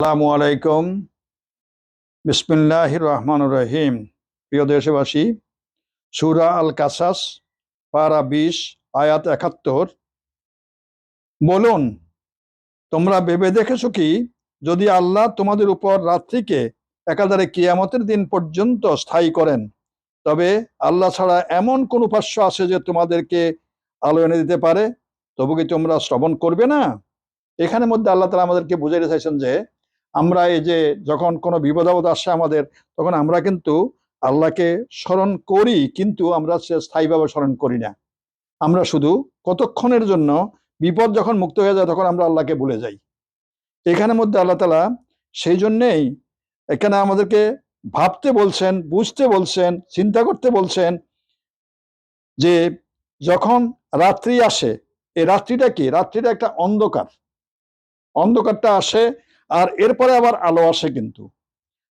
আসসালামু আলাইকুম। বিসমিল্লাহির রহমানির রহিম। প্রিয় দেশবাসী, সূরা আল কাসাস পারা 20 আয়াত 71। বলুন, তোমরা ভেবে দেখেছো কি, যদি আল্লাহ তোমাদের উপর রাত্রিকে একাধারে কিয়ামতের দিন পর্যন্ত স্থায়ী করেন, তবে আল্লাহ ছাড়া এমন কোন উপাস্য আছে যে তোমাদেরকে আলো এনে দিতে পারে? তবু কি তোমরা শ্রবণ করবে না? এখানে মধ্যে আল্লাহ তাআলা আমাদেরকে বুঝাইতে চাইছেন যে আমরা এই যে যখন কোনো বিপদ আপদ আসে আমাদের, তখন আমরা কিন্তু আল্লাহকে স্মরণ করি, কিন্তু আমরা সে স্থায়ীভাবে স্মরণ করি না। আমরা শুধু কতক্ষণের জন্য বিপদ যখন মুক্ত হয়ে যায় তখন আমরা আল্লাহকে ভুলে যাই। এখানের মধ্যে আল্লাহ তাআলা সেই জন্যেই এখানে আমাদেরকে ভাবতে বলছেন, বুঝতে বলছেন, চিন্তা করতে বলছেন যে যখন রাত্রি আসে, এই রাত্রিটা কি? রাত্রিটা একটা অন্ধকার। অন্ধকারটা আসে আর এরপরে আবার আলো আসে। কিন্তু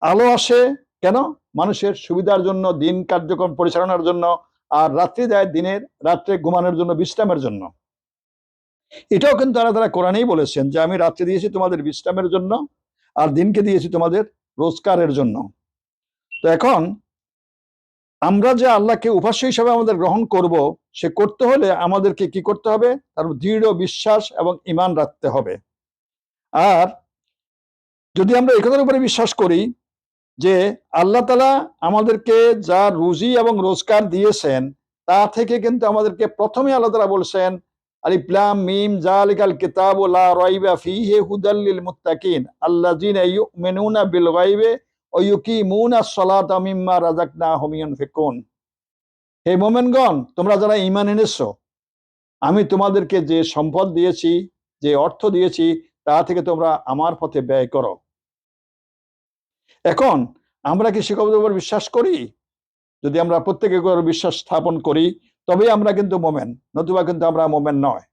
আলো আসে কেন? মানুষের সুবিধার জন্য, দিন কার্যক্রম পরিচালনার জন্য। আর রাত্রি দেয় দিনের, রাত্রে ঘুমানোর জন্য, বিশ্রামের জন্য। এটাও কিন্তু তারা কোরআনেই বলেছেন যে আমি রাত্রি দিয়েছি তোমাদের বিশ্রামের জন্য, আর দিনকে দিয়েছি তোমাদের রোজগারের জন্য। তো এখন আমরা যে আল্লাহকে উপাস্য হিসাবে আমাদের গ্রহণ করব, সে করতে হলে আমাদেরকে কি করতে হবে? তার দৃঢ় বিশ্বাস এবং ঈমান রাখতে হবে। আর যদি আমরা এই কথার উপরে বিশ্বাস করি যে আল্লাহ তাআলা আমাদেরকে যা রুজি এবং রোজগার দিয়েছেন, তা থেকে কিন্তু আমাদেরকে প্রথমে আল্লাহ তাআলা বলছেন আলিফ লাম মিম যালিকাল কিতাবু লা রাইবা ফীহি হুদাল লিল মুত্তাকিন আল্লাযিনা ইউমিনুনা বিল গায়বি ওয়া ইউকিমুনাস সালাতা মিম্মা রাযাকনাহুম ইউনফিকুন। হে মুমিনগণ, তোমরা যারা ঈমান এনেছো, আমি তোমাদেরকে যে সম্পদ দিয়েছি, যে অর্থ দিয়েছি, তা থেকে তোমরা আমার পথে ব্যয় করো। এখন আমরা কি সে কথার উপর বিশ্বাস করি? যদি আমরা প্রত্যেকে বিশ্বাস স্থাপন করি, তবেই আমরা কিন্তু মোমেন, নতুবা কিন্তু আমরা মোমেন নয়।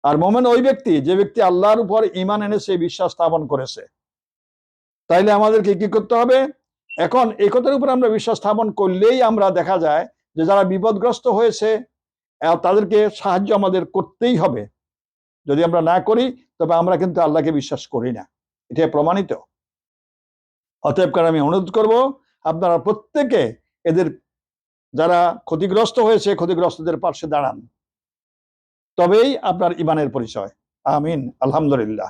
আর মোমেন ওই ব্যক্তি যে ব্যক্তি আল্লাহর উপর ঈমান এনেছে, বিশ্বাস স্থাপন করেছে। তাইলে আমাদেরকে কি করতে হবে? এখন এই কথার উপর আমরা বিশ্বাস স্থাপন করলেই আমরা দেখা যায় যে যারা বিপদগ্রস্ত হয়েছে তাদেরকে সাহায্য আমাদের করতেই হবে। যদি আমরা না করি তবে আমরা কিন্তু আল্লাহকে বিশ্বাস করি না, এটা প্রমাণিত। অতএব করে আমি অনুরোধ করব, আপনারা প্রত্যেকে এদের যারা ক্ষতিগ্রস্ত হয়েছে, ক্ষতিগ্রস্তদের পাশে দাঁড়ান, তবেই আপনার ঈমানের পরিচয়। আমিন, আলহামদুলিল্লাহ।